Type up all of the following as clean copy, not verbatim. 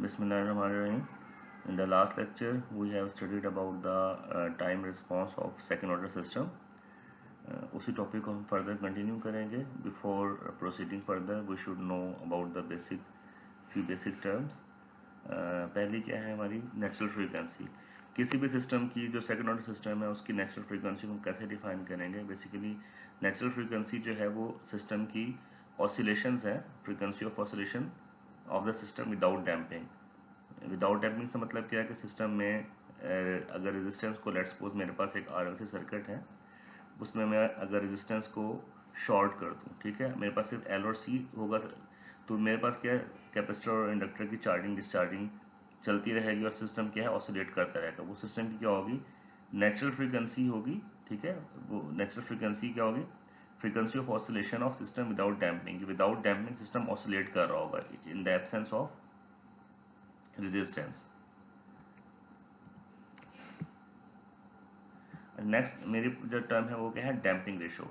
Bismillahirrahmanirrahim. In the last lecture, we have studied about the time response of second order system. उसी topic को हम further continue करेंगे. Before proceeding further we should know about the few basic terms. पहली क्या है हमारी natural frequency. किसी भी सिस्टम की जो सेकंड ऑर्डर सिस्टम है उसकी नेचुरल फ्रीक्वेंसी को कैसे डिफाइन करेंगे. बेसिकली नेचुरल फ्रीक्वेंसी जो है वो सिस्टम की ऑसिलेशंस है, frequency of oscillation of the system without damping. Without damping से मतलब क्या है कि सिस्टम में अगर रेजिस्टेंस को, लेट्स सपोज मेरे पास एक RLC सर्किट है, उसमें मैं अगर रेजिस्टेंस को शॉर्ट कर दूं, ठीक है, मेरे पास सिर्फ L और C होगा, तो मेरे पास क्या है, कैपेसिटर और इंडक्टर की चार्जिंग डिस्चार्जिंग चलती रहेगी और सिस्टम क्या है, ऑसिलेट करता रहेगा. वो सिस्टम की क्या होगी, नेचुरल फ्रीक्वेंसी होगी. ठीक है, वो नेचुरल फ्रीक्वेंसी क्या होगी, frequency of oscillation of system without damping. Without damping system oscillate कर रहा होगा in the absence of resistance. Next मेरी जो टर्म है वो क्या है, डैम्पिंग रेशो.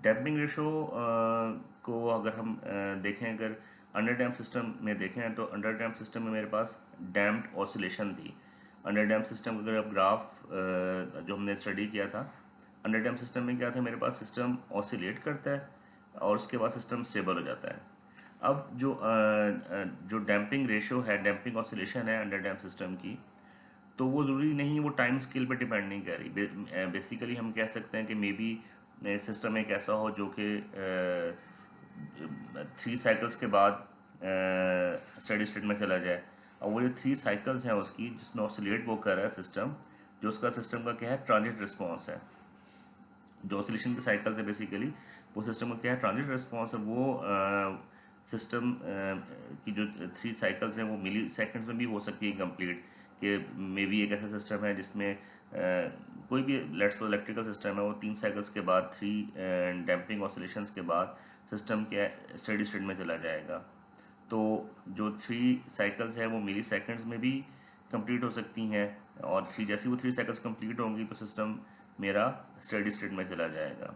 डैम्पिंग रेशो को अगर हम देखें, अगर अंडर डैम्प सिस्टम में देखें तो अंडर डैम्प सिस्टम में मेरे पास डैम्प्ड ऑसिलेशन थी. अंडर डैम्प सिस्टम अगर आप ग्राफ जो हमने स्टडी किया था, अंडर डैम्प सिस्टम में क्या था, मेरे पास सिस्टम ऑसिलेट करता है और उसके बाद सिस्टम स्टेबल हो जाता है. अब जो डैम्पिंग रेशो है, डैम्पिंग ऑसिलेशन है अंडर डैम्प सिस्टम की, तो वो ज़रूरी नहीं, वो टाइम स्केल पे डिपेंड नहीं कर रही. बेसिकली हम कह सकते हैं कि मे बी सिस्टम एक ऐसा हो जो कि 3 साइकिल्स के बाद स्टेडी स्टेट में चला जाए. और वो जो 3 साइकिल्स हैं उसकी, जिसमें ऑसिलेट वो कर रहा है सिस्टम, जो उसका सिस्टम का क्या है, ट्रांजिट रिस्पॉन्स है. जो ऑसिलेशन की साइकिल्स है बेसिकली, वो सिस्टम का क्या है, ट्रांजिट रिस्पॉन्स है. वो सिस्टम की जो 3 साइकिल्स हैं वो मिली सेकेंड्स में भी हो सकती है कंप्लीट. कि मे बी एक ऐसा सिस्टम है जिसमें कोई भी, लेट्स सपोज इलेक्ट्रिकल सिस्टम है, वो 3 साइकिल्स के बाद, 3 डैम्पिंग ऑसिलेशंस के बाद सिस्टम के स्टेडी स्टेट में चला जाएगा. तो जो 3 साइकिल्स है वो मिली सेकेंड्स में भी कंप्लीट हो सकती हैं, और जैसे वो 3 साइकिल्स कंप्लीट होंगी तो सिस्टम मेरा स्टेडी स्टेट में चला जाएगा.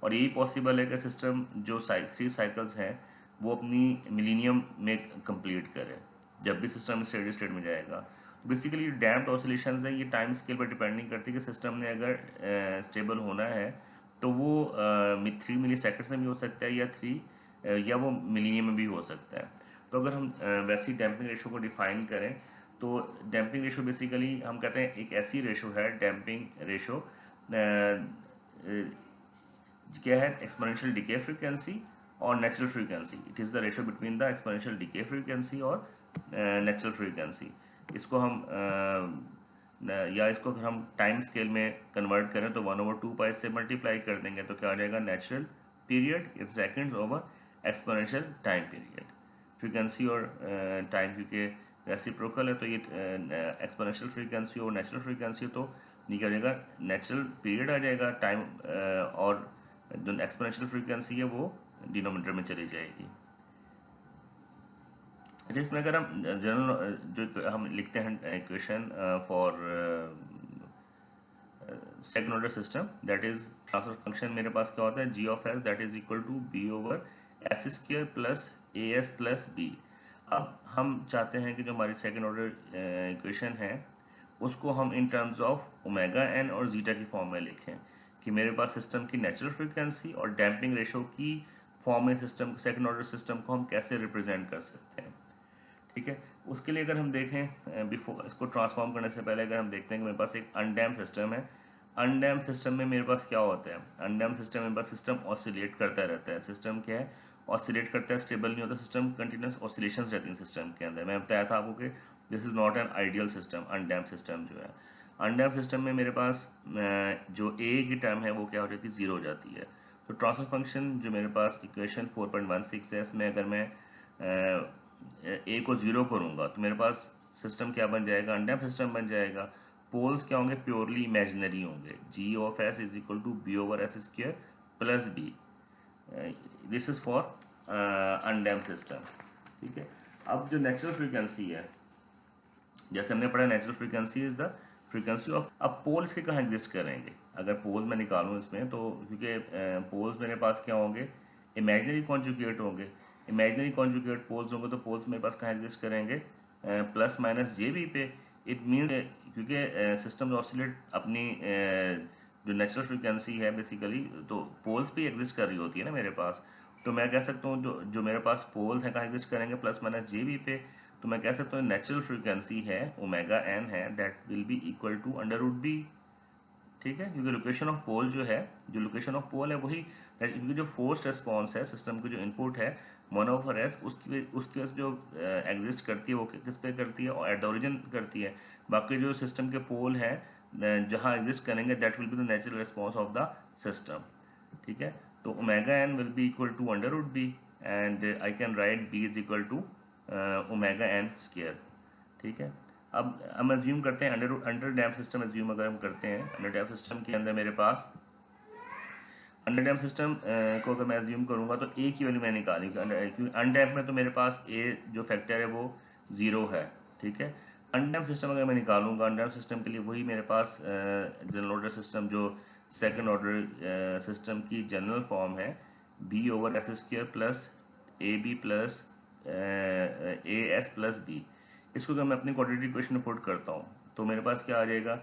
और यही पॉसिबल है कि सिस्टम जो 3 साइकिल्स हैं वो अपनी मिलीनियम में कंप्लीट करे जब भी सिस्टम स्टेडी स्टेट में जाएगा. बेसिकली डैम्प्ड ऑसिलेशंस हैं, ये टाइम स्केल पर डिपेंड नहीं करती कि सिस्टम ने अगर स्टेबल होना है तो वो 3 मिली सेकेंड्स में भी हो सकता है, या वो मिलीनियम में भी हो सकता है. तो अगर हम वैसी डैम्पिंग रेशो को डिफाइन करें तो डैम्पिंग रेशो बेसिकली हम कहते हैं एक ऐसी रेशो है, डैम्पिंग रेशो क्या है, एक्सपोनेंशियल डिके फ्रीक्वेंसी और natural frequency. It is the ratio between the exponential decay frequency और नेचुरल फ्रीक्वेंसी. इसको हम या इसको अगर हम टाइम स्केल में कन्वर्ट करें तो 1/2 से मल्टीप्लाई कर देंगे तो क्या आ जाएगा, natural period in seconds over exponential time period. Frequency और टाइम क्योंकि रेसिप्रोकल है तो ये एक्सपोनेंशियल फ्रीक्वेंसी और नेचुरल फ्रीक्वेंसी, तो ये क्या हो जाएगा, नेचुरल पीरियड आ जाएगा टाइम, और जो एक्सपोनेंशियल फ्रीक्वेंसी है वो डिनोमिनेटर में चली जाएगी. इसमें अगर हम जनरल जो हम लिखते हैं equation for second order system, that is transfer function मेरे पास क्या होता है, G of S that is equal to B over S square plus A S plus B. अब हम चाहते हैं कि जो हमारी सेकंड ऑर्डर इक्वेशन है उसको हम in terms of omega N और जीटा की फॉर्म में लिखें, कि मेरे पास सिस्टम की नेचुरल फ्रीक्वेंसी और डैम्पिंग रेशो की फॉर्म में सिस्टम, सेकंड ऑर्डर सिस्टम को हम कैसे रिप्रेजेंट कर सकते हैं. ठीक है, उसके लिए अगर हम देखें, बिफोर इसको ट्रांसफॉर्म करने से पहले अगर हम देखते हैं कि मेरे पास एक अनडैम्प्ड सिस्टम है. अनडैम्प्ड सिस्टम में मेरे पास क्या होता है, अनडैम्प्ड सिस्टम में मेरे पास सिस्टम ऑसिलेट करता रहता है. सिस्टम क्या है, ऑसिलेट करता है, स्टेबल नहीं होता सिस्टम, कंटिन्यूस ऑसिलेशंस रहती हैं सिस्टम के अंदर. मैं बताया था आपको कि this is not an ideal system. Undamped system जो है, अनडैम्प्ड सिस्टम में मेरे पास जो ए की टर्म है वो क्या हो जाती है, 0 हो जाती है. तो ट्रांसफर फंक्शन जो मेरे पास इक्वेशन 4.16 है, इसमें अगर मैं ए को 0 करूँगा तो मेरे पास सिस्टम क्या बन जाएगा, अनडैम्प्ड सिस्टम बन जाएगा. पोल्स क्या होंगे, प्योरली इमेजिनरी होंगे. G of S is equal to B over S square plus B. This is for undamped system. ठीक है, अब जो नेचुरल फ्रीक्वेंसी है, जैसे हमने पढ़ा, natural frequency is the frequency of. अब पोल्स के कहाँ एग्जिस्ट करेंगे, अगर पोल्स मैं निकालूँ इसमें तो, क्योंकि पोल्स मेरे पास क्या होंगे, इमेजिनरी कॉन्जुगेट होंगे. इमेजिनरी कॉन्जुगेट पोल्स होंगे तो पोल्स मेरे पास कहाँ एग्जिस्ट करेंगे, प्लस माइनस जे बी पे, इट मीन्स क्योंकि सिस्टम ऑसिलेट अपनी जो नेचुरल फ्रिक्वेंसी है बेसिकली, तो पोल्स भी एग्जिस्ट कर रही होती है ना मेरे पास, तो मैं कह सकता हूँ जो जो मेरे पास पोल है कहाँ एग्जिस्ट करेंगे, प्लस माइनस जे बी पे, तो मैं कह सकता हूँ नेचुरल फ्रिक्वेंसी है ओमेगा एन है, that will be equal to under root B. ठीक है, क्योंकि लोकेशन ऑफ पोल जो है, जो लोकेशन ऑफ पोल है वही, क्योंकि जो फोर्स रिस्पॉन्स है सिस्टम की, जो इनपुट है 1/s, उसकी जो एग्जिस्ट करती है वो किस पे करती है, और एट द ओरिजिन करती है। बाकी जो सिस्टम के पोल है जहाँ एग्जिस्ट करेंगे, that will be the natural response of the system. ठीक है, तो omega N will be equal to under root B, and I can write B is equal to omega N square. ठीक है, अब हम एज्यूम करते हैं अंडर डैम सिस्टम एज्यूम अगर हम करते हैं, अंडर डैम सिस्टम के अंदर मेरे पास, अंडर डैम सिस्टम को अगर मैं एज्यूम करूंगा तो ए की वैल्यू मैं निकाली, क्योंकि अनडैम्प में तो मेरे पास ए जो फैक्टर है वो 0 है। ठीक है, अनडैम्प सिस्टम अगर मैं निकालूंगा, अनडैम्प सिस्टम के लिए वही मेरे पास जनरल ऑर्डर सिस्टम जो सेकंड ऑर्डर सिस्टम की जनरल फॉर्म है, B over S square plus A B plus A S plus B. इसको अगर मैं अपनी क्वाड्रेटिक इक्वेशन में पुट करता हूँ तो मेरे पास क्या आ जाएगा,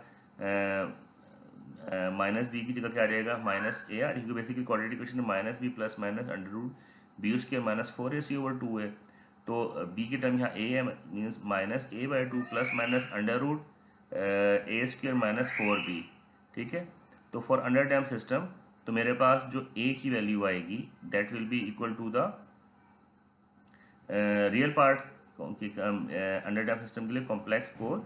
माइनस बी की जगह क्या आ जाएगा, माइनस ए आर, क्योंकि बेसिकली क्वाड्रेटिक इक्वेशन में minus B plus minus under root B square minus 4ac over 2 है, तो बी की टर्म यहाँ ए है, means minus A by 2 plus minus under root A square minus 4b। ठीक है, तो फॉर अंडर डैम सिस्टम तो मेरे पास जो ए की वैल्यू आएगी that will be equal to the real part, under damp system के लिए कॉम्प्लेक्स पोल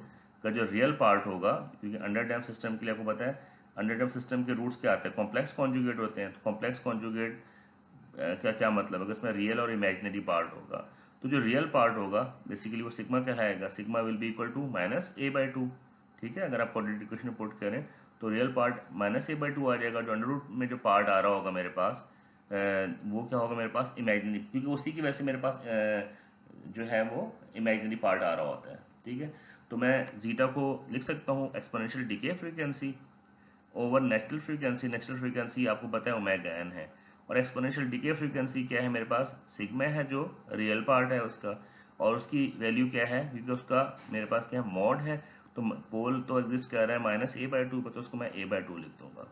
का जो रियल पार्ट होगा, क्योंकि अंडर डैम सिस्टम के लिए आपको पता है अंडर डैम सिस्टम के रूट्स क्या आते हैं, कॉम्प्लेक्स कॉन्जुगेट होते हैं। तो कॉम्प्लेक्स कॉन्जुगेट क्या क्या मतलब है, इसमें रियल और इमेजिनरी पार्ट होगा, तो जो रियल पार्ट होगा बेसिकली वो सिग्मा कहलाएगा, sigma will be equal to minus A by 2। ठीक है, अगर आप क्वाड्रेटिक इक्वेशन में पुट करें तो real part minus A by 2 आ जाएगा, जो अंडर रूट में जो पार्ट आ रहा होगा मेरे पास वो क्या होगा मेरे पास, इमेजिनरी, क्योंकि उसी की वजह से मेरे पास जो है वो इमेजिनरी पार्ट आ रहा होता है। ठीक है, तो मैं जीटा को लिख सकता हूँ exponential decay frequency over natural frequency, natural frequency आपको पता है ओमेगा एन है, और एक्सपोनेंशियल डिके फ्रीक्वेंसी क्या है मेरे पास, सिग्मा है जो रियल पार्ट है उसका, और उसकी वैल्यू क्या है, क्योंकि उसका मेरे पास क्या है मॉड है, तो पोल तो एग्जिस्ट कर रहा है माइनस ए बाई 2 पर, तो उसको मैं ए बाई 2 लिख दूंगा।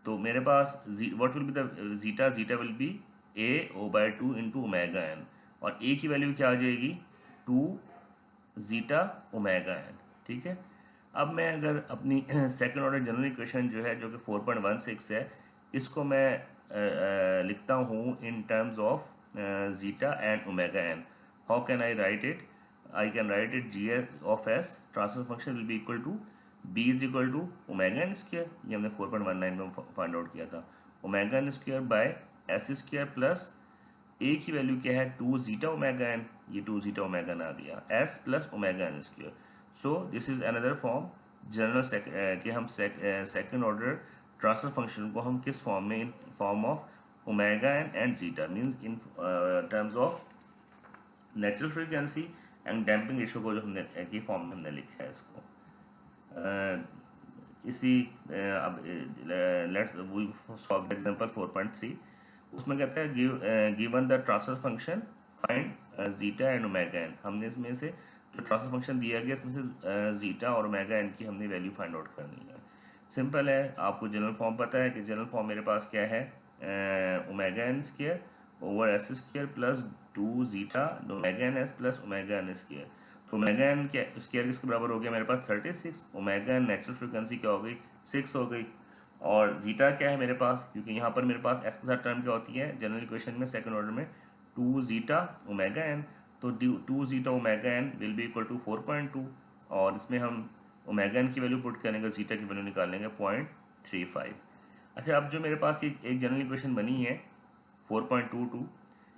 तो मेरे पास what will be the zeta, zeta will be A o by 2 into omega N, और ए की वैल्यू क्या आ जाएगी 2 जीटा ओमेगा एन। ठीक है, अब मैं अगर अपनी सेकंड ऑर्डर जनरल इक्वेशन जो है जो कि 4.16 है, इसको मैं लिखता हूँ in terms of zeta and omega N. How can I write it, I can write it G of S transfer function will be equal to B is equal to omega N square, ये हमने 4.19 में find out किया था, omega N square by S square plus A की value क्या है 2 zeta omega N, ये 2 zeta omega n आ गया, S plus omega N square. So this is another form general कि हम सेकंड ऑर्डर ट्रांसफर फंक्शन को हम किस फॉर्म में, in form of omega n and zeta, means in terms of natural frequency and damping ratio को जो हमने की फॉर्म में हमने लिखा है इसको। इसी अब लेट्स सॉल्व एग्जांपल 4.3, उसमें कहता है given the transfer function find zeta and omega n. हमने इसमें से जो ट्रांसफर फंक्शन दिया गया इसमें से जीटा और ओमेगा एन की हमने वैल्यू फाइंड आउट करनी है। सिंपल है, आपको जनरल फॉर्म पता है कि जनरल फॉर्म मेरे पास क्या है, omega N square over S square plus 2 zeta omega n S plus omega N square. तो ओमेगा एन क्या स्क्वायर किसके बराबर हो गया मेरे पास 36, ओमेगा एन नेचुरल फ्रिक्वेंसी क्या हो गई 6 हो गई, और जीटा क्या है मेरे पास, क्योंकि यहाँ पर मेरे पास एस के साथ टर्म क्या होती है जनरल इक्वेशन में सेकंड ऑर्डर में 2 जीटा ओमेगा एन, तो 2 zeta omega N will be equal to 4.2, और इसमें हम ओमेगा एन की वैल्यू पुट करेंगे, जीटा की वैल्यू निकालेंगे 0.35। अच्छा, अब जो मेरे पास एक जनरल इक्वेशन बनी है 4.22,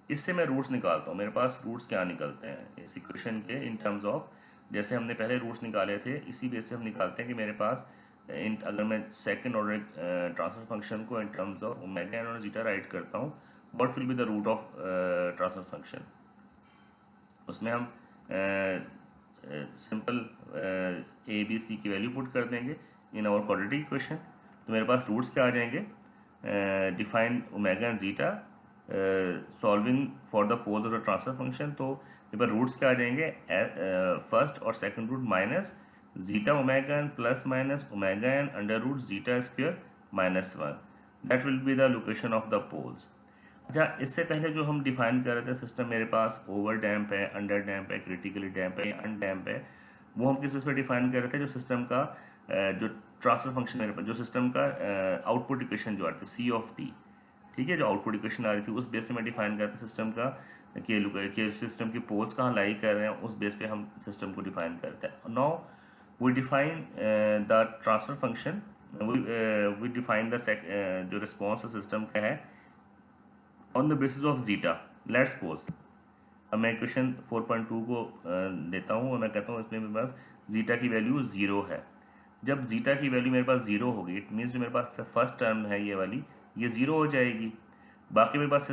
इससे मैं रूट्स निकालता हूँ, मेरे पास रूट्स क्या निकलते हैं इस इक्वेशन के इन टर्म्स ऑफ, जैसे हमने पहले रूट्स निकाले थे इसी बेस पे हम निकालते हैं कि मेरे पास अगर मैं सेकंड ऑर्डर ट्रांसफर फंक्शन को in terms of omega N और जीटा राइट करता हूँ, what will be the root of transfer function, उसमें हम सिंपल ए बी सी की वैल्यू पुट कर देंगे इन आवर क्वाड्रेटिक इक्वेशन। तो मेरे पास रूट्स क्या आ जाएंगे, define omega and zeta solving for the poles of the transfer function. तो मेरे पास रूट्स क्या आ जाएंगे, फर्स्ट और second root minus zeta omega n plus minus omega n under root zeta square minus 1, that will be the location of the poles. अच्छा, इससे पहले जो हम डिफाइन कर रहे थे सिस्टम, मेरे पास ओवर डैम्प है, अंडर डैम्प है, क्रिटिकली डैम्प है, अनडैम्प है, वो हम किस पे डिफाइन कर रहे थे, जो सिस्टम का जो ट्रांसफर फंक्शन मेरे पास, जो सिस्टम का आउटपुट इक्वेशन जो आती है सी ऑफ टी, ठीक है, जो आउटपुट इक्वेशन आ रही थी उस बेस पे मैं डिफाइन करता सिस्टम का कि सिस्टम की पोल्स कहाँ लाई कर रहे हैं, उस बेस पे हम सिस्टम को डिफाइन करते हैं। Now we define the transfer function, we define the जो रिस्पॉन्स सिस्टम का है on the basis of zeta. Let's suppose अब मैं इक्वेशन 4.2 को देता हूँ और मैं कहता हूँ इसमें मेरे पास जीटा की वैल्यू 0 है। जब जीटा की वैल्यू मेरे पास 0 होगी, इट मीन्स जो मेरे पास फर्स्ट टर्म है ये वाली, ये 0 हो जाएगी। बाकी मेरे पास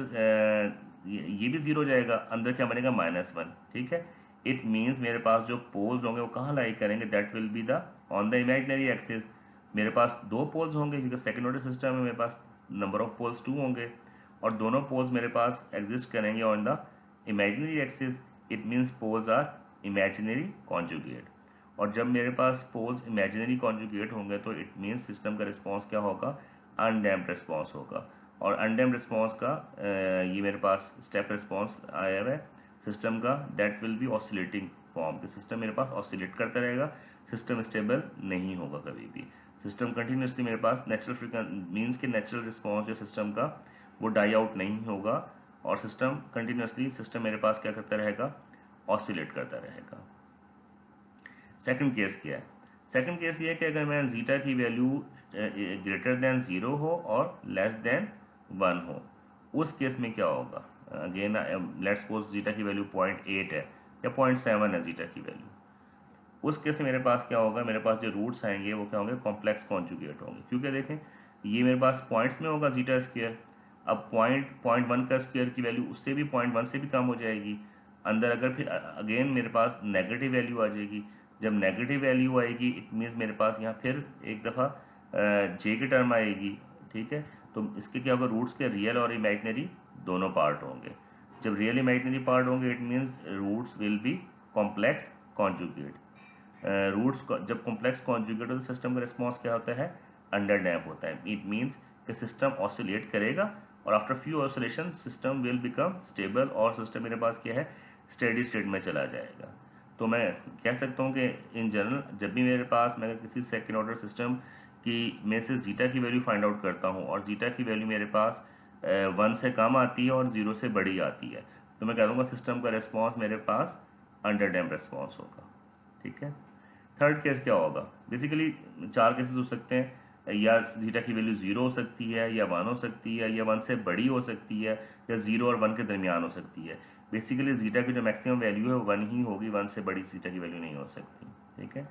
ये भी 0 हो जाएगा, अंदर क्या बनेगा -1, ठीक है। इट मीन्स मेरे पास जो पोल्स होंगे वो कहाँ लाई करेंगे, that will be the on the imaginary axis. मेरे पास 2 पोल्स होंगे क्योंकि सेकंड ऑर्डर सिस्टम में मेरे पास नंबर ऑफ पोल्स 2 होंगे, और दोनों पोल्स मेरे पास एग्जिस्ट करेंगे on the imaginary axis. It means poles are imaginary conjugate, और जब मेरे पास पोल्स इमेजिनरी कॉन्जुगेट होंगे तो इट मीन्स सिस्टम का रिस्पॉन्स क्या होगा, अनडैम्प्ड रिस्पॉन्स होगा। और अनडैम्प्ड रिस्पॉन्स का ये मेरे पास स्टेप रिस्पॉन्स आया है सिस्टम का, that will B oscillating form, कि सिस्टम मेरे पास ऑसिलेट करता रहेगा, सिस्टम स्टेबल नहीं होगा कभी भी। सिस्टम कंटिन्यूसली मेरे पास नेचुरल फ्रीक्वेंसी मीन्स कि नेचुरल रिस्पॉन्स जो सिस्टम का वो डाई आउट नहीं होगा, और सिस्टम कंटिन्यूसली सिस्टम मेरे पास क्या करता रहेगा, ऑसिलेट करता रहेगा। सेकंड केस क्या है, सेकंड केस ये है कि अगर मैं जीटा की वैल्यू ग्रेटर देन 0 हो और लेस देन 1 हो, उस केस में क्या होगा। अगेन लेट्स सपोज जीटा की वैल्यू 0.8 है या 0.7 है जीटा की वैल्यू, उस केस में मेरे पास क्या होगा, मेरे पास जो रूट्स आएंगे वो क्या होंगे, कॉम्प्लेक्स कॉन्जुगेट होंगे, क्योंकि देखें ये मेरे पास पॉइंट्स में होगा जीटा स्क्वायर। अब 0.1 का स्क्वायर की वैल्यू उससे भी 0.1 से भी कम हो जाएगी अंदर, अगर फिर अगेन मेरे पास नेगेटिव वैल्यू आ जाएगी। जब नेगेटिव वैल्यू आएगी इट मीन्स मेरे पास यहाँ फिर एक दफ़ा जे की टर्म आएगी, ठीक है। तो इसके क्या होगा, रूट्स के रियल और इमेजिनरी दोनों पार्ट होंगे। जब रियल इमेजिनरी पार्ट होंगे it means roots will be complex conjugate. Roots जब कॉम्प्लेक्स कॉन्जुगेट हो तो सिस्टम का रिस्पॉन्स क्या होता है, अंडर डैम्प होता है। इट मीन्स कि सिस्टम ऑसिलेट करेगा और after few oscillation system will become stable, और सिस्टम मेरे पास क्या है, स्टेडी स्टेट में चला जाएगा। तो मैं कह सकता हूँ कि इन जनरल जब भी मेरे पास मैं अगर किसी सेकेंड ऑर्डर सिस्टम की में से जीटा की वैल्यू फाइंड आउट करता हूँ और जीटा की वैल्यू मेरे पास 1 से कम आती है और 0 से बड़ी आती है, तो मैं कह दूँगा सिस्टम का रिस्पॉन्स मेरे पास अंडर डैम्प रिस्पॉन्स होगा, ठीक है। थर्ड केस क्या होगा, बेसिकली 4 केसेस हो सकते हैं, या जीटा की वैल्यू 0 हो सकती है, या 1 हो सकती है, या 1 से बड़ी हो सकती है, या 0 और 1 के दरमियान हो सकती है। बेसिकली जीटा की जो मैक्सिमम वैल्यू है वो 1 ही होगी, 1 से बड़ी जीटा की वैल्यू नहीं हो सकती, ठीक है।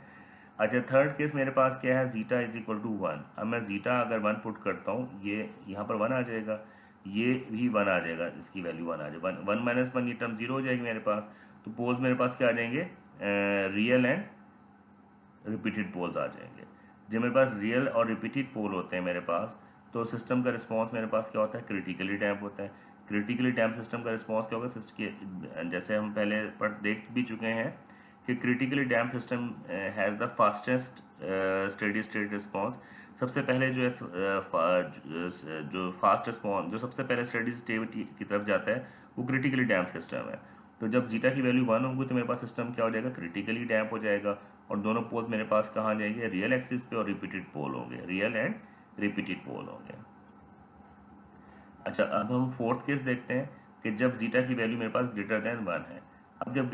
अच्छा, थर्ड केस मेरे पास क्या है, जीटा इज इक्वल टू 1। अब मैं जीटा अगर 1 पुट करता हूँ, ये यहाँ पर 1 आ जाएगा, ये भी 1 आ जाएगा, इसकी वैल्यू 1 आ जाएगा, 1 माइनस 1 ये टर्म 0 हो जाएगी मेरे पास। तो पोल्स मेरे पास क्या आ जाएंगे, रियल एंड रिपीटेड पोल्स आ जाएंगे। जब मेरे पास रियल और रिपीटेड पोल होते हैं मेरे पास, तो सिस्टम का रिस्पांस मेरे पास क्या होता है, क्रिटिकली डैम्प होता है। क्रिटिकली डैम्प सिस्टम का रिस्पांस क्या होगा, सिस्टम के जैसे हम पहले देख भी चुके हैं कि critically damp system has the fastest steady state response. सबसे पहले जो है जो फास्ट रिस्पॉन्स जो सबसे पहले स्टेडी स्टेट की तरफ जाता है वो क्रिटिकली डैम्प सिस्टम है। तो जब जीटा की वैल्यू 1 होगी तो मेरे पास सिस्टम क्या हो जाएगा, क्रिटिकली डैम्प हो जाएगा, और दोनों पोल्स मेरे पास कहाँ जाएंगे, रियल एक्सिस पे, और रिपीटेड पोल होंगे, रियल एंड रिपीटेड पोल होंगे। अच्छा, अब हम फोर्थ केस देखते हैं कि जब जीटा की वैल्यू मेरे पास ग्रेटर देन 1 है। अब जब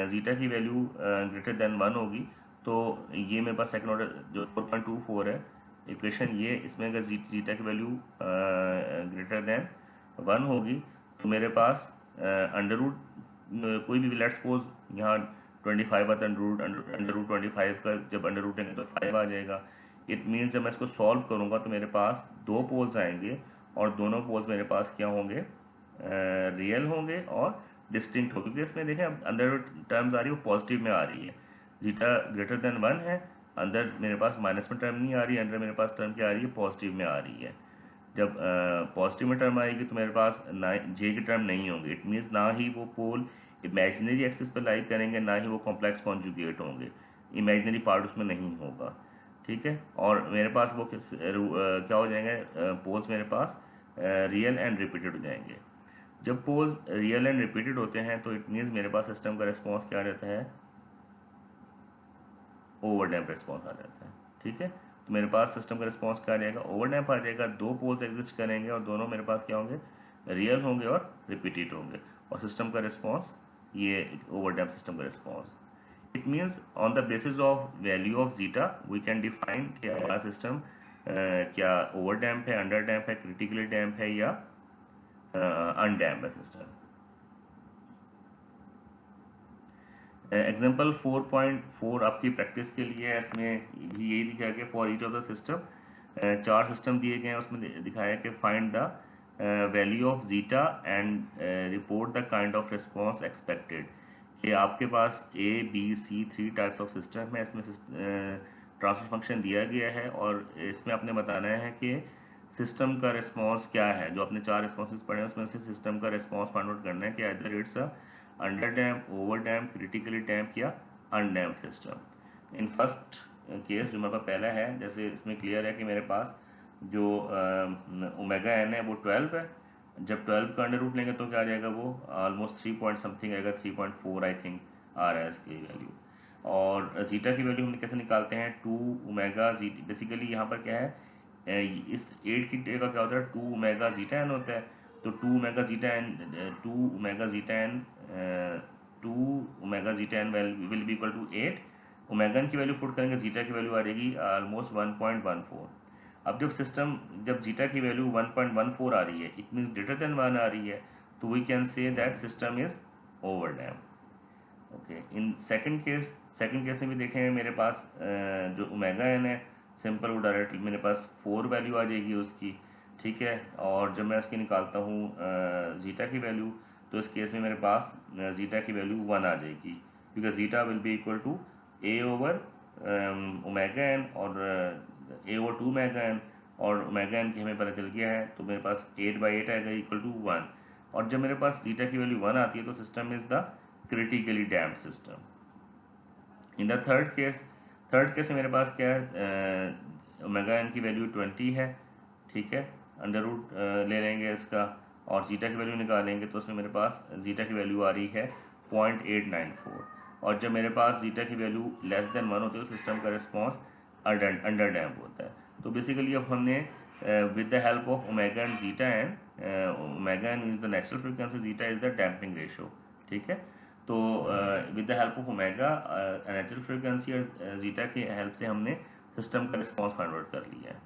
जीटा की वैल्यू ग्रेटर देन 1 होगी तो ये मेरे पास सेकंड ऑर्डर जो 4.24 है इक्वेशन, ये इसमें अगर जीटा की वैल्यू ग्रेटर देन 1 होगी तो मेरे पास अंडर रूट कोई भी लेट्स सपोज यहाँ 25 आता है, अंडर रूट 25 का जब अंडर रूट है तो 5 आ जाएगा। इट मीन्स जब मैं इसको सॉल्व करूँगा तो मेरे पास 2 पोल्स आएंगे, और दोनों पोल्स मेरे पास क्या होंगे, रियल होंगे और डिस्टिंक्ट होंगे, क्योंकि इसमें देखें अब अंदर टर्म्स आ रही है वो पॉजिटिव में आ रही है। जीटा ग्रेटर देन 1 है, अंदर मेरे पास माइनस में टर्म नहीं आ रही है, अंदर मेरे पास टर्म क्या आ रही है, पॉजिटिव में आ रही है। जब पॉजिटिव में टर्म आएगी तो मेरे पास ना जे की टर्म नहीं होंगी, इट मीन्स ना ही वो पोल इमेजिनरी एक्सिस पे लाई करेंगे, ना ही वो कॉम्प्लेक्स कॉन्जुगेट होंगे, इमेजिनरी पार्ट उसमें नहीं होगा, ठीक है। और मेरे पास वो क्या हो जाएंगे, पोल्स मेरे पास रियल एंड रिपीटेड हो जाएंगे। जब पोल्स रियल एंड रिपीटेड होते हैं तो इट मीन्स मेरे पास सिस्टम का रिस्पॉन्स क्या रहता है, ओवरडैम्प रिस्पॉन्स आ जाता है, ठीक है। तो मेरे पास सिस्टम का रिस्पॉन्स क्या आ जाएगा, ओवरडैम्प आ जाएगा। दो पोल्स एग्जिस्ट करेंगे और दोनों मेरे पास क्या होंगे, रियल होंगे और रिपीटेड होंगे, और सिस्टम का रिस्पॉन्स ये ओवरडैम्प सिस्टम का response. It means on the basis of value of zeta we can define कि हमारा सिस्टम क्या ओवरडैम्प है, अंडरडैम्प है, क्रिटिकली डैम्प है या अनडैम्प है सिस्टम। एग्जाम्पल 4.4 आपकी प्रैक्टिस के लिए है, इसमें भी यही दिखाया गया for each of the system. चार सिस्टम दिए गए हैं, उसमें दिखाया कि find the value of zeta and report the kind of response expected. कि आपके पास A B C 3 types of system है, इसमें ट्रांसफर फंक्शन दिया गया है और इसमें आपने बताना है कि सिस्टम का रिस्पॉन्स क्या है। जो आपने चार रिस्पॉन्सेज पढ़े हैं उसमें से सिस्टम का रिस्पॉन्स फाइंड आउट करना है कि either it's a under damp, over damp, critically damp या undamp system. In first case जो मेरे पास पहला है, जैसे इसमें क्लियर है कि मेरे पास जो ओमेगा एन है वो 12 है। जब 12 का अंडर रूट लेंगे तो क्या आ जाएगा, वो ऑलमोस्ट 3 पॉइंट समथिंग आएगा, 3.4 आई थिंक आ रहा है इसकी वैल्यू। और जीटा की वैल्यू हम कैसे निकालते हैं, 2 ओमेगा जीटा। बेसिकली यहाँ पर क्या है, इस 8 की जगह क्या होता है, 2 ओमेगा जीटा एन होता है। तो 2 omega zeta n 2 omega zeta n 2 omega zeta n will be equal to 8। Omega N की वैल्यू पुट करेंगे, जीटा की वैल्यू आ जाएगी ऑलमोस्ट 1.14। अब जब जीटा की वैल्यू 1.14 आ रही है, इट मीन्स ग्रेटर देन 1 आ रही है, तो we can say that system is over damp. Okay, in second case में भी देखें, मेरे पास जो ओमेगा एन है सिंपल वो डायरेक्टली मेरे पास 4 वैल्यू आ जाएगी उसकी, ठीक है। और जब मैं उसकी निकालता हूँ जीटा की वैल्यू, तो इस केस में मेरे पास जीटा की वैल्यू 1 आ जाएगी, because zeta will be equal to A over omega N और ए ओवर 2 ओमेगा एन, और ओमेगा एन की हमें पता चल गया है, तो मेरे पास 8/8 आएगा इक्वल टू 1। और जब मेरे पास जीटा की वैल्यू 1 आती है तो system is the critically damped system. In the third case में मेरे पास क्या है, ओमेगा एन की वैल्यू 20 है, ठीक है। अंडर रूट ले लेंगे इसका और जीटा की वैल्यू निकालेंगे, तो उसमें मेरे पास जीटा की वैल्यू आ रही है 0.894। और जब मेरे पास जीटा की वैल्यू लेस देन 1 होती है तो सिस्टम का रिस्पॉन्स अंडर डैम्प होता है। तो बेसिकली अब हमने with the help of omega and zeta and omega N is the natural frequency, zeta is the damping ratio, ठीक है। तो with the help of omega natural frequency और जीटा की हेल्प से हमने सिस्टम का रिस्पॉन्स फाइंड आउट कर लिया है।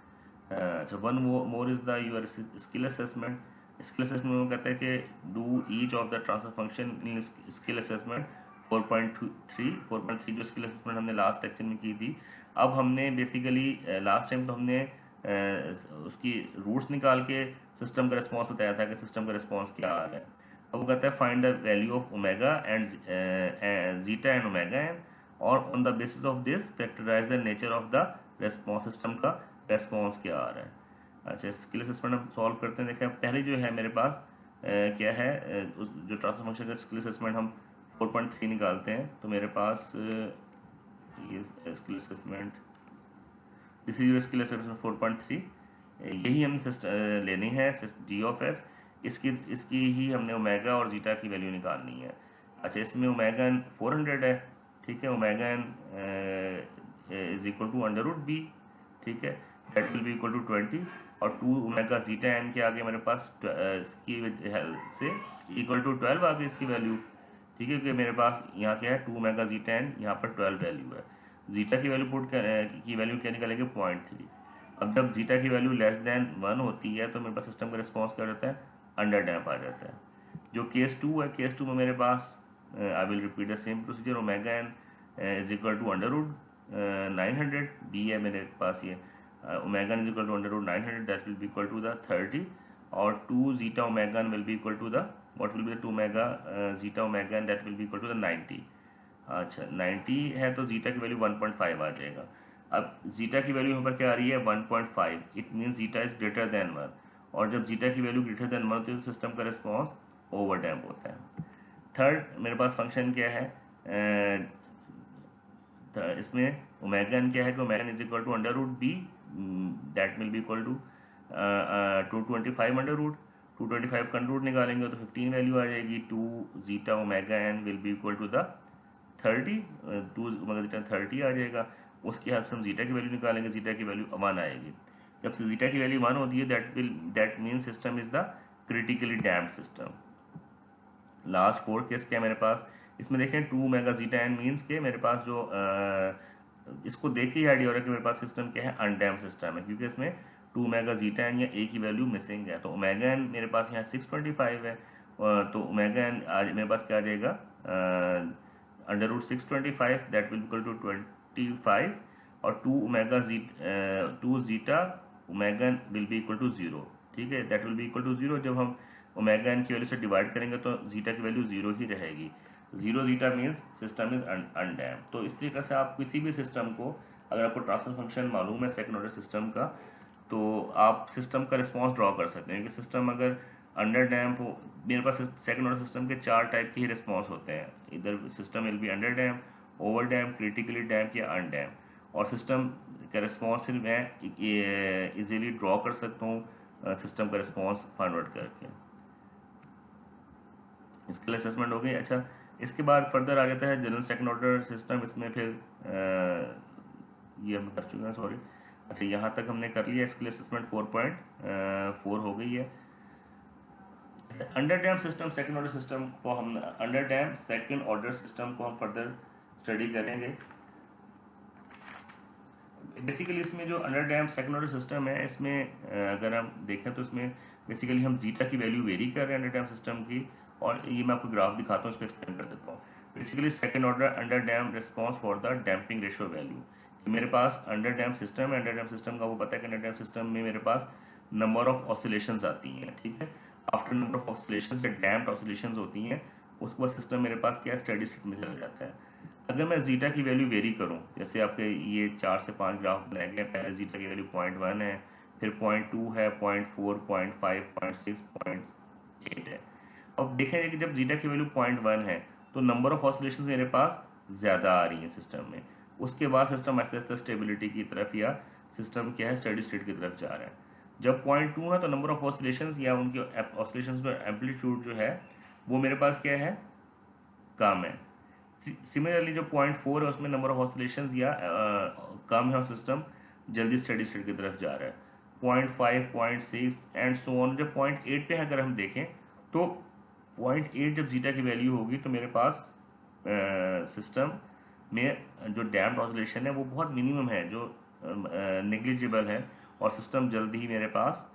अच्छा, one more is the your skill assessment. Skill assessment में कहते हैं कि do each of the transfer function in skill assessment 4.3 जो स्किल असेसमेंट हमने लास्ट लेक्चर में की थी। अब हमने बेसिकली लास्ट टाइम तो हमने उसकी रूट्स निकाल के सिस्टम का रिस्पॉन्स बताया था कि सिस्टम का रिस्पॉन्स क्या आ रहा है। अब वो कहता है find the value of omega and zeta and omega N, और on the basis of this characterise the nature of the response, system का रिस्पॉन्स क्या आ रहा है। अच्छा, स्किल असेसमेंट हम सॉल्व करते हैं। देखें पहले जो है मेरे पास क्या है, जो ट्रांसफर फंक्शन का स्किल असेसमेंट हम 4.3 निकालते हैं, तो मेरे पास ये skill assessment, this is your skill assessment 4.3। यही हमने लेनी है जी ऑफ एस, इसकी ही हमने ओमेगा और जीटा की वैल्यू निकालनी है। अच्छा, इसमें ओमेगा एन 400 है, ठीक है। Omega N is equal to under root B, ठीक है, that will be equal to 20। और 2 ओमेगा जीटा एन के आगे मेरे पास इसकी हेल्प से इक्वल टू 12 आ गई इसकी वैल्यू, ठीक है। क्योंकि मेरे पास यहाँ क्या है, 2 ओमेगा जीटा एन, यहाँ पर 12 वैल्यू है। जीटा की वैल्यू की वैल्यू क्या निकलेगी, 0.3। अब जब जीटा की वैल्यू लेस देन 1 होती है तो मेरे पास सिस्टम का रिस्पॉन्स क्या रहता है, अंडर डैम्प आ जाता है। जो केस 2 है, केस 2 में मेरे पास I will repeat the same procedure, omega N is equal to under root 900 B है मेरे पास, ये omega N is equal to under root 900, that will be equal to the 30। और 2 zeta omega N will be equal to the what will be the 2 omega zeta omega N, that will be equal to the 90। अच्छा, 90 है तो zeta की value 1.5 आ जाएगा। अब zeta की value यहाँ पर क्या आ रही है, 1.5, it means zeta is greater than 1। और जब जीटा की वैल्यू ग्रेटर देन 1 होती है तो सिस्टम का रिस्पॉन्स ओवर डैम्प होता है। थर्ड मेरे पास फंक्शन क्या है, इसमें ओमेगा एन क्या है कि omega N is equal to under root B, that will be equal to 225 under root, 225 का रूट निकालेंगे तो 15 वैल्यू आ जाएगी। 2 zeta omega N will be equal to the 30, 2 omega zeta 30 आ जाएगा। उसके हिसाब से हम जीटा की वैल्यू निकालेंगे, जीटा की वैल्यू 1 आएगी। जब से जीटा की वैल्यू 1 होती है that mean system is the critically damped system. Last fourth case क्या है मेरे पास, इसमें देखें 2 मेगा जीटा एन मीन्स के मेरे पास जो इसको देख के ही आइडिया हो रहा है कि मेरे पास सिस्टम क्या है, अनडैम्प्ड सिस्टम है, क्योंकि इसमें 2 मेगा जीटा एन या ए की वैल्यू मिसिंग है। तो ओमेगा एन मेरे पास यहाँ 625 है, तो ओमेगा एन आज मेरे पास क्या आ जाएगा, under root 625 that will equal to 25, और 2 zeta omega N will be equal to 0, ठीक है, that will be equal to 0। जब हम ओमेगा एन की वैल्यू से डिवाइड करेंगे तो जीटा की वैल्यू 0 ही रहेगी। 0 zeta means system is undamped. तो इस तरीके से आप किसी भी सिस्टम को, अगर आपको ट्रांसफर फंक्शन मालूम है सेकंड ऑर्डर सिस्टम का, तो आप सिस्टम का रिस्पॉन्स ड्रॉ कर सकते हैं कि सिस्टम अगर अंडर डैम्प हो, मेरे पास सेकंड ऑर्डर सिस्टम के 4 टाइप के ही रिस्पॉन्स होते हैं, इधर system will be under damp, over damp, critically damp या अनडैम्प। और सिस्टम का रिस्पॉन्स फिर मैं इजीली ड्रॉ कर सकता हूँ सिस्टम का रिस्पॉन्स फाइंड आउट करके। इसके लिए असेसमेंट हो गई। अच्छा, इसके बाद फर्दर आ जाता है जनरल सेकंड ऑर्डर सिस्टम। इसमें फिर ये हम कर चुके हैं, सॉरी। अच्छा, यहाँ तक हमने कर लिया, इसके लिए असेसमेंट 4.4 हो गई है। Under damp system second order system को हम under dam second order system को हम फर्दर स्टडी करेंगे। बेसिकली इसमें जो under dam second order system है, इसमें अगर हम देखें तो इसमें बेसिकली हम जीटा की वैल्यू वेरी कर रहे हैं अंडर डैम सिस्टम की, और ये मैं आपको ग्राफ दिखाता हूँ, इसको एक्सप्लेन कर देता हूँ। Basically second order under dam response for the damping ratio value. मेरे पास अंडर डैम सिस्टम है, अंडर डैम सिस्टम का वो पता है कि अंडर डैम सिस्टम में मेरे पास नंबर ऑफ ऑसिलेशंस आती हैं, ठीक है। आफ्टर नंबर ऑफ ऑसिलेशंस या डैम्प्ड ऑसिलेशंस होती हैं, उसके बाद सिस्टम मेरे पास क्या स्टेडी स्टेट में चला जाता है। अगर मैं जीटा की वैल्यू वेरी करूं, जैसे आपके ये 4 से 5 ग्राफ बनाए गए, पहले जीटा की वैल्यू 0.1 है, फिर 0.2 है, 0.4, 0.5, 0.6, 0.8 है। अब देखेंगे कि जब जीटा की वैल्यू 0.1 है तो नंबर ऑफ ऑसिलेशन मेरे पास ज़्यादा आ रही है सिस्टम में। उसके बाद सिस्टम ऐसे ऐसे स्टेबिलिटी की तरफ या सिस्टम क्या है स्टेडी स्टेट की तरफ जा रहा है। जब 0.2 है तो नंबर ऑफ ऑसिलेशन या उनके ऑसिलेशन का एम्पलीट्यूड जो है वो मेरे पास क्या है, कम है। सिमिलरली जो 0.4 है उसमें नंबर ऑफ ऑसिलेशंस या कम है और सिस्टम जल्दी स्टेडी स्टेट की तरफ जा रहा है। 0.5, 0.6 एंड सो ऑन। जब 0.8 पे अगर हम देखें तो 0.8 जब जीटा की वैल्यू होगी तो मेरे पास सिस्टम में जो डैम्प्ड ऑसिलेशन है वो बहुत मिनिमम है, जो नेग्लिजिबल है, और सिस्टम जल्दी ही मेरे पास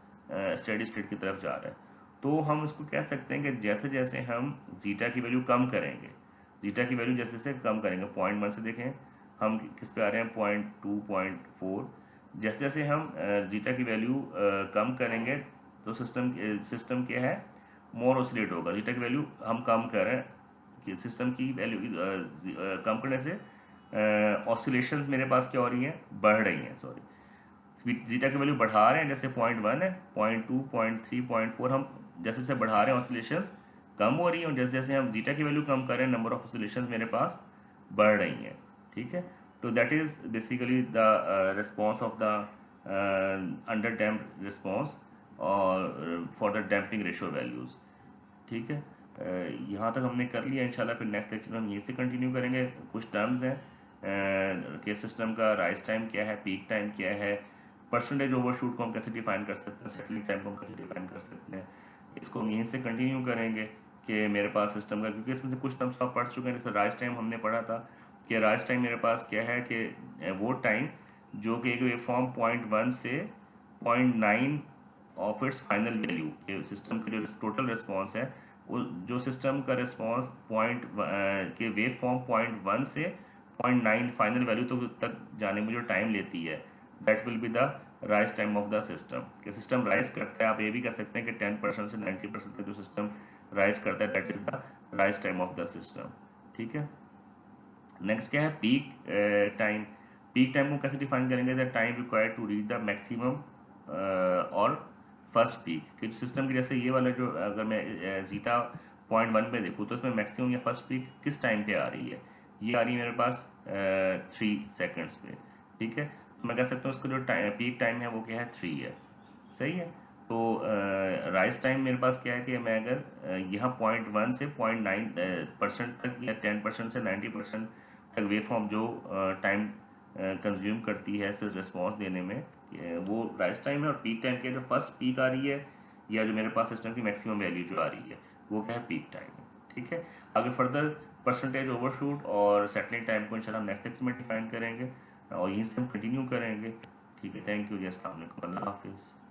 स्टेडी स्टेट की तरफ जा रहा है। तो हम इसको कह सकते हैं कि जैसे जैसे हम जीटा की वैल्यू कम करेंगे, जीटा की वैल्यू जैसे जैसे कम करेंगे, 0.1 से देखें हम किस पे आ रहे हैं, 0.2, 0.4, जैसे जैसे हम जीटा की वैल्यू कम करेंगे तो सिस्टम क्या है, मोर ऑसिलेट होगा। जीटा की वैल्यू हम कम कर रहे हैं कि सिस्टम की वैल्यू कम करने से ऑसिलेशंस मेरे पास क्या हो रही हैं, बढ़ रही हैं, सॉरी। जीटा की वैल्यू बढ़ा रहे हैं, जैसे 0.1 है, 0.2, 0.3, 0.4 हम जैसे जैसे बढ़ा रहे हैं ऑसिलेशंस कम हो रही हैं, और जैसे जैसे हम जीटा की वैल्यू कम कर रहे हैं नंबर ऑफ ऑसिलेशंस मेरे पास बढ़ रही हैं, ठीक है। तो that is basically the response of the under damped response और for the damping ratio values, ठीक है। यहाँ तक हमने कर लिया। इंशाल्लाह फिर नेक्स्ट लेक्चर में हम यहीं से कंटिन्यू करेंगे। कुछ टर्म्स हैं कि सिस्टम का राइज टाइम क्या है, पीक टाइम क्या है, परसेंटेज ओवरशूट को हम कैसे डिफाइन कर सकते हैं, सेटलिंग टाइम को हम कैसे डिफाइन कर सकते हैं। इसको हम यहीं से कंटिन्यू करेंगे कि मेरे पास सिस्टम का, क्योंकि इसमें से कुछ टर्म्स आप पढ़ चुके हैं। जैसे राइज टाइम हमने पढ़ा था कि राइज टाइम मेरे पास क्या है कि वो टाइम जो कि एक वेव फॉर्म 0.1 से 0.9 ऑफ इट्स फाइनल वैल्यू के सिस्टम के जो टोटल रिस्पॉन्स है, वो जो सिस्टम का रिस्पॉन्स के वेव फॉर्म 0.1 से 0.9 फाइनल वैल्यू तक जाने में जो टाइम लेती है, that will be the rise time of the system. कि सिस्टम राइज करता है, आप ये भी कह सकते हैं कि 10% से 90% तक जो सिस्टम राइज करता है, that is the rise time of the system, ठीक है। नेक्स्ट क्या है, पीक टाइम। पीक टाइम को कैसे डिफाइन करेंगे, the time required to reach the maximum और फर्स्ट पीक। कि सिस्टम की जैसे ये वाला जो, अगर मैं जीटा 0.1 पे देखूँ तो इसमें मैक्सिमम या फर्स्ट पीक किस टाइम पे आ रही है, ये आ रही है मेरे पास 3 सेकंड्स पे, ठीक है। तो मैं कह सकता हूँ इसका जो पीक टाइम है वो क्या है, 3 है, सही है। तो राइज टाइम मेरे पास क्या है कि मैं अगर यहाँ 0.1 से 0.9% तक या 10% से 90% तक वेव फॉर्म जो टाइम कंज्यूम करती है सिर्फ रिस्पॉन्स देने में, वो राइज टाइम है। और पीक टाइम की जो फर्स्ट पीक आ रही है या जो मेरे पास सिस्टम की मैक्सिमम वैल्यू जो आ रही है वो क्या है, पीक टाइम है, ठीक है। आगे फर्दर परसेंटेज ओवरशूट और सेटलिंग टाइम को इंशाल्लाह नेक्स्ट लेक्चर में डिफाइन करेंगे और यहीं से हम कंटिन्यू करेंगे, ठीक है। थैंक यू जी, अस्सलाम वालेकुम, अल्लाह हाफिज़।